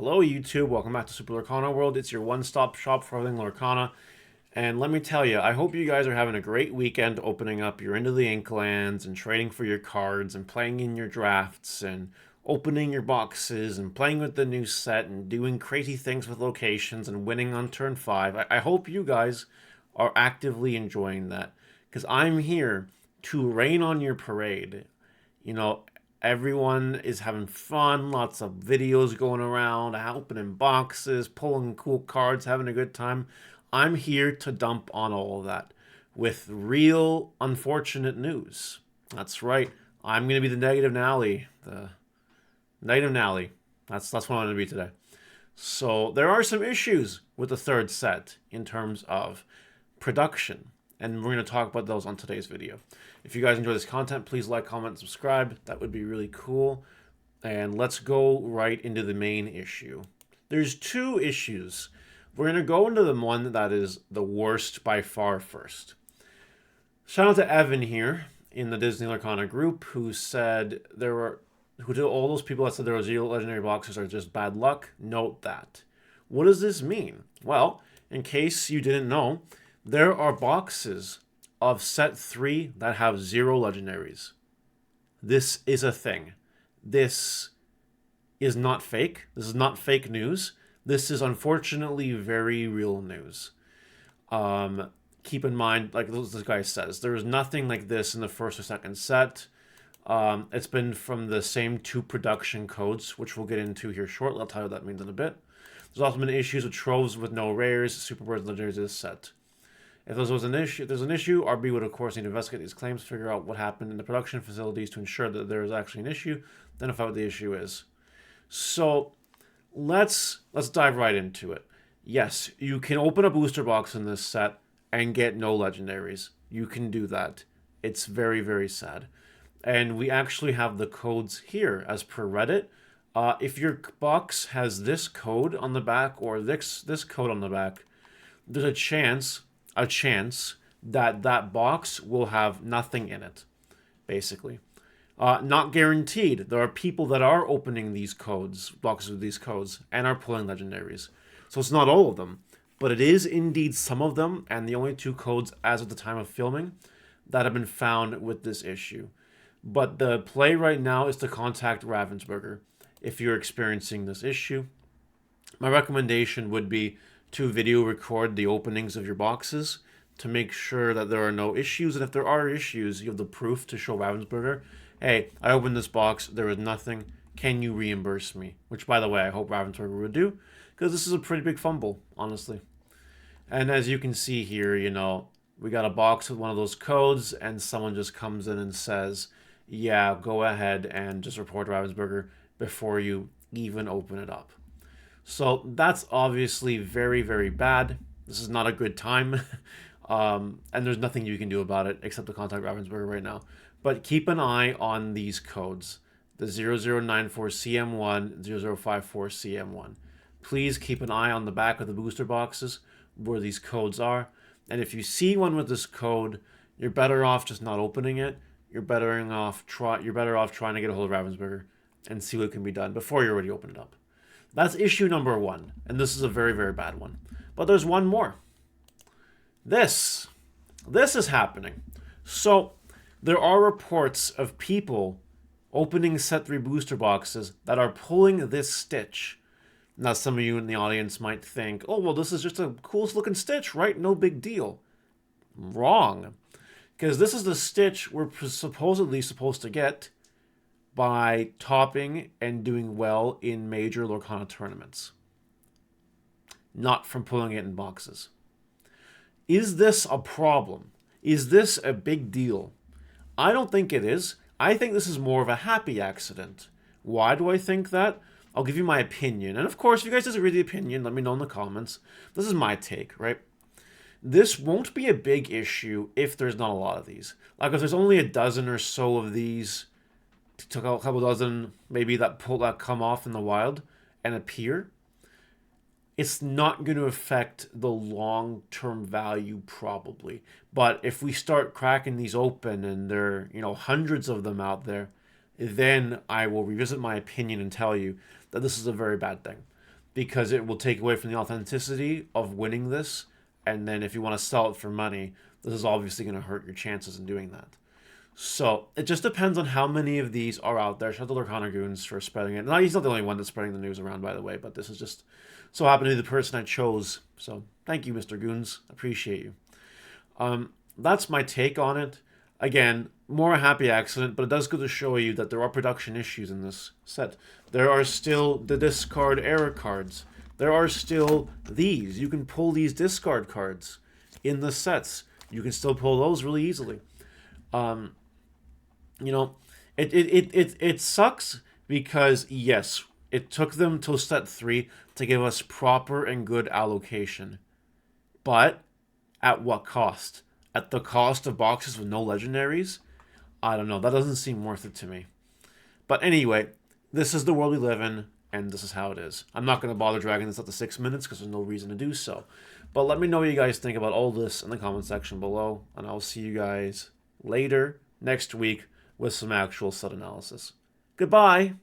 Hello YouTube, welcome back to Super Lorcana World. It's your one-stop shop for everything Lorcana. And let me tell you, I hope you guys are having a great weekend opening up your Into the Inklands and trading for your cards and playing in your drafts and opening your boxes and playing with the new set and doing crazy things with locations and winning on turn 5. I hope you guys are actively enjoying that because I'm here to rain on your parade. You know, everyone is having fun, lots of videos going around, opening boxes, pulling cool cards, having a good time. I'm here to dump on all of that with real unfortunate news. That's right. I'm going to be the negative Nally. The negative Nally. That's what I'm going to be today. So there are some issues with the third set in terms of production, and we're going to talk about those on today's video. If you guys enjoy this content, please like, comment, subscribe. That would be really cool. And let's go right into the main issue. There's two issues. We're going to go into the one that is the worst by far first. Shout out to Evan here in the Disney Lorcana group who said all those people that said there were 0 legendary boxes are just bad luck. Note that. What does this mean? Well, in case you didn't know, there are boxes of set 3 that have 0 legendaries. This is a thing. This is not fake. This is not fake news. This is unfortunately very real news. Keep in mind, like this guy says, there is nothing like this in the first or second set. It's been from the same 2 production codes, which we'll get into here shortly. I'll tell you what that means in a bit. There's also been issues with troves with no rares, super birds, legendaries this set. If there's an issue, RB would of course need to investigate these claims, figure out what happened in the production facilities to ensure that there is actually an issue, identify what the issue is. So let's dive right into it. Yes, you can open a booster box in this set and get no legendaries. You can do that. It's very, very sad. And we actually have the codes here as per Reddit. If your box has this code on the back or this code on the back, there's a chance that that box will have nothing in it, basically. Not guaranteed. There are people that are opening these codes, boxes with these codes, and are pulling legendaries. So it's not all of them, but it is indeed some of them, and the only 2 codes as of the time of filming that have been found with this issue. But the play right now is to contact Ravensburger if you're experiencing this issue. My recommendation would be to video record the openings of your boxes to make sure that there are no issues. And if there are issues, you have the proof to show Ravensburger, hey, I opened this box, there was nothing, can you reimburse me? Which, by the way, I hope Ravensburger would do, because this is a pretty big fumble, honestly. And as you can see here, you know, we got a box with one of those codes, and someone just comes in and says, yeah, go ahead and just report Ravensburger before you even open it up. So that's obviously very, very bad. This is not a good time. And there's nothing you can do about it except to contact Ravensburger right now. But keep an eye on these codes. The 0094CM1, 0054CM1. Please keep an eye on the back of the booster boxes where these codes are. And if you see one with this code, you're better off just not opening it. You're better off trying to get a hold of Ravensburger and see what can be done before you already open it up. That's issue number 1, and this is a very, very bad one. But there's one more. This is happening. So there are reports of people opening set 3 booster boxes that are pulling this stitch. Now some of you in the audience might think, oh, well, this is just a cool looking stitch, right? No big deal. Wrong. Because this is the stitch we're supposedly supposed to get by topping and doing well in major Lorcana tournaments. Not from pulling it in boxes. Is this a problem? Is this a big deal? I don't think it is. I think this is more of a happy accident. Why do I think that? I'll give you my opinion. And of course, if you guys disagree with the opinion, let me know in the comments. This is my take, right? This won't be a big issue if there's not a lot of these. Like if there's only a dozen or so of these, took a couple dozen maybe that come off in the wild and appear, it's not going to affect the long-term value probably. But if we start cracking these open and there are, hundreds of them out there, then I will revisit my opinion and tell you that this is a very bad thing. because it will take away from the authenticity of winning this. And then if you want to sell it for money, this is obviously going to hurt your chances in doing that. So it just depends on how many of these are out there. Shout out to Lorcana Goons for spreading it. Now, he's not the only one that's spreading the news around, by the way, but this is just so happened to be the person I chose. So thank you, Mr. Goons. Appreciate you. That's my take on it. Again, more a happy accident, but it does go to show you that there are production issues in this set. There are still the discard error cards. There are still these. You can pull these discard cards in the sets. You can still pull those really easily. You know, it sucks because, yes, it took them till set 3 to give us proper and good allocation. But at what cost? At the cost of boxes with no legendaries? I don't know. That doesn't seem worth it to me. But anyway, this is the world we live in, and this is how it is. I'm not going to bother dragging this up to 6 minutes because there's no reason to do so. But let me know what you guys think about all this in the comment section below, and I'll see you guys later next week with some actual set analysis. Goodbye!